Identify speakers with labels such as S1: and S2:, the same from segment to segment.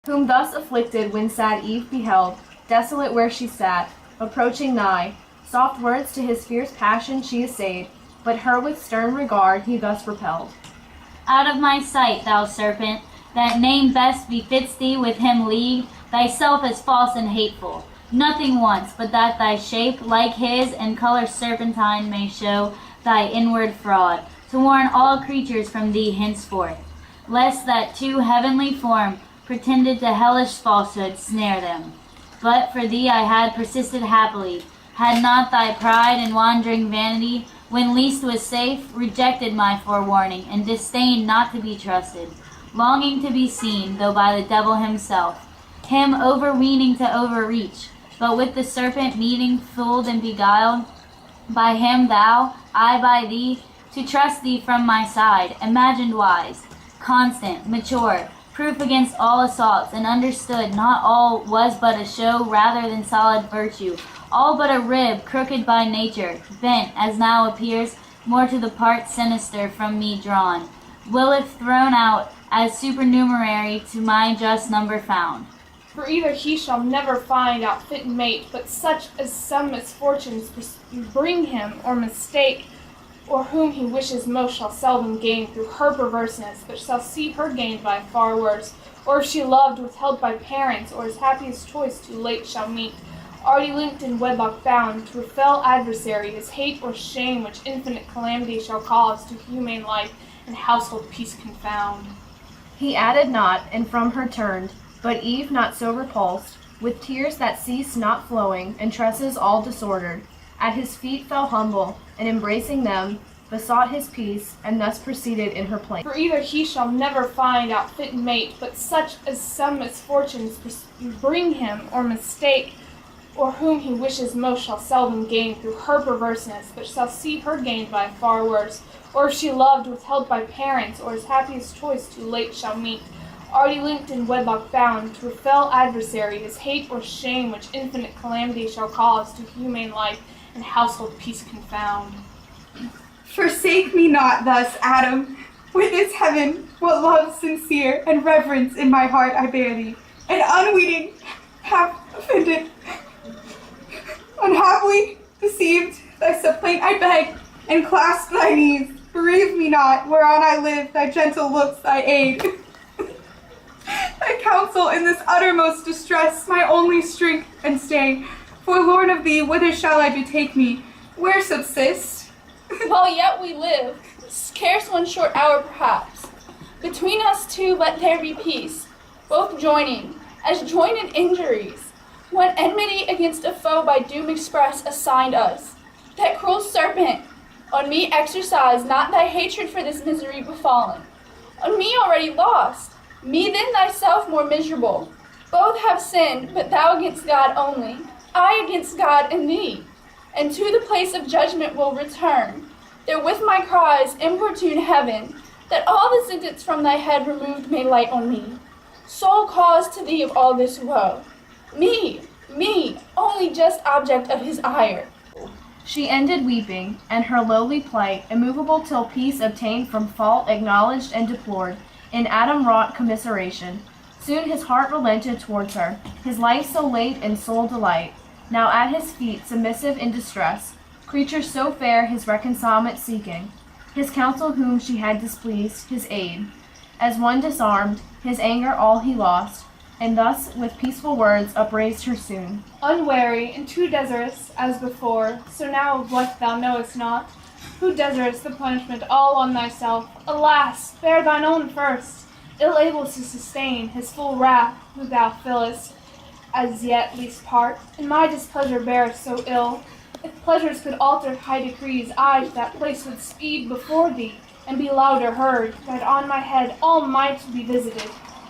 S1: Whom thus afflicted when sad Eve beheld, desolate where she sat, approaching nigh, soft words to his fierce passion she essayed, but her with stern regard he thus repelled.
S2: Out of my sight, thou serpent, that name best befits thee with him leagued, thyself as false and hateful. Nothing wants, but that thy shape, like his, and color serpentine may show thy inward fraud, to warn all creatures from thee henceforth, lest that too heavenly form, pretended to hellish falsehood, snare them. But for thee I had persisted happily, had not thy pride and wandering vanity, when least was safe, rejected my forewarning, and disdained not to be trusted, longing to be seen, though by the devil himself, him overweening to overreach, but with the serpent meeting, fooled and beguiled, by him thou, I by thee, to trust thee from my side, imagined wise, constant, mature, proof against all assaults, and understood not all was but a show rather than solid virtue, all but a rib, crooked by nature, bent, as now appears, more to the part sinister from me drawn, will if thrown out, as supernumerary to my just number found.
S3: For either he shall never find out fit mate, but such as some misfortunes bring him, or mistake, or whom he wishes most shall seldom gain through her perverseness, but shall see her gained by far worse, or if she loved, withheld by parents, or his happiest choice too late shall meet, already linked in wedlock bound, to a fell adversary, his hate or shame which infinite calamity shall cause to humane life and household peace confound.
S1: He added not, and from her turned, but Eve not so repulsed, with tears that ceased not flowing, and tresses all disordered, at his feet fell humble, and embracing them, besought his peace, and thus proceeded in her plaint.
S3: For either he shall never find out fit mate, but such as some misfortunes bring him, or mistake, or whom he wishes most shall seldom gain through her perverseness, but shall see her gained by far worse, or if she loved, withheld by parents, or his happiest choice too late shall meet, already linked in wedlock bound, to a fell adversary, his hate or shame which infinite calamity shall cause to humane life and household peace confound.
S4: Forsake me not thus, Adam. Witness heaven, what love sincere and reverence in my heart I bear thee, and unwitting have offended. Unhappily deceived, thy suppliant I beg, and clasp thy knees. Bereave me not, whereon I live, thy gentle looks, thy aid. Thy counsel in this uttermost distress, my only strength and stay. Forlorn of thee, whither shall I betake me? Where subsist?
S5: While yet we live, scarce one short hour perhaps, between us two let there be peace, both joining, as join in injuries, when enmity against a foe by doom express assigned us. That cruel serpent, on me exercise not thy hatred for this misery befallen, on me already lost, me then thyself more miserable. Both have sinned, but thou against God only, I against God and thee, and to the place of judgment will return. There with my cries importune heaven, that all the sentence from thy head removed may light on me, sole cause to thee of all this woe. Me, only just object of his ire.
S1: She ended weeping, and her lowly plight, immovable till peace obtained from fault acknowledged and deplored, in Adam wrought commiseration. Soon his heart relented towards her, his life so late and sole delight, now at his feet submissive in distress, creature so fair his reconcilement seeking, his counsel whom she had displeased, his aid. As one disarmed, his anger all he lost, and thus with peaceful words upraised her soon.
S3: Unwary and too desirous as before, so now of what thou knowest not, who desirous the punishment all on thyself, alas, bear thine own first, ill able to sustain his full wrath, who thou fillest, as yet least part, and my displeasure bearest so ill. If pleasures could alter high decrees, I to that place would speed before thee, and be louder heard, that on my head all might be visited,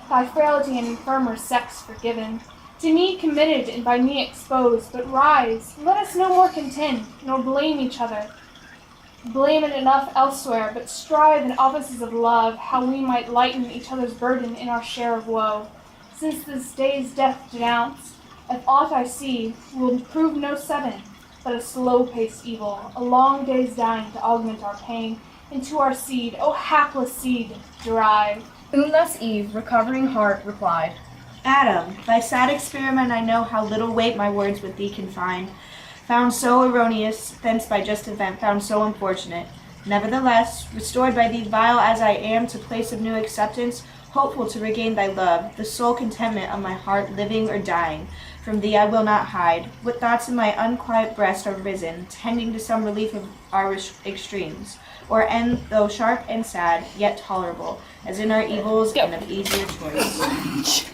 S3: thy frailty and infirmer sex forgiven, to me committed and by me exposed, but rise, let us no more contend, nor blame each other. Blame it enough elsewhere, but strive in offices of love, how we might lighten each other's burden in our share of woe. Since this day's death denounce, if aught I see, will prove no sudden, but a slow-paced evil, a long day's dying to augment our pain, and to our seed, O hapless seed, derive.
S1: Whom thus Eve, recovering heart, replied,
S6: Adam, by sad experiment I know how little weight my words with thee can find. Found so erroneous, thence by just event found so unfortunate. Nevertheless, restored by thee vile as I am to place of new acceptance, hopeful to regain thy love, the sole contentment of my heart, living or dying. From thee I will not hide. What thoughts in my unquiet breast are risen, tending to some relief of our extremes, or end, though sharp and sad, yet tolerable, as in our evils and of easier choice.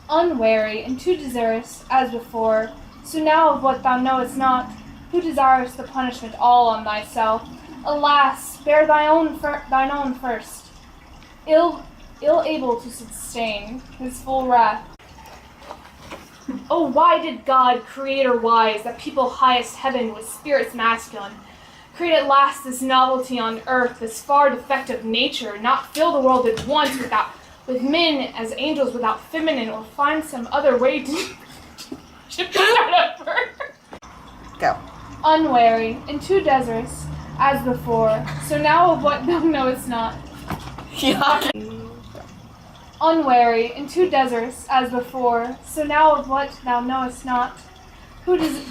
S3: Unwary and too desirous, as before, so now of what thou knowest not, who desirest the punishment all on thyself. Alas, bear thine own first, ill able to sustain his full wrath. Oh, why did God, creator wise, that people highest heaven with spirits masculine, create at last this novelty on earth, this far defective nature, not fill the world at once with men as angels without feminine, or find some other way to start over?
S6: Go.
S3: Unwary and too desirous, as before, so now of what thou knowest not. Unwary and too desirous, as before, so now of what thou knowest not. Who does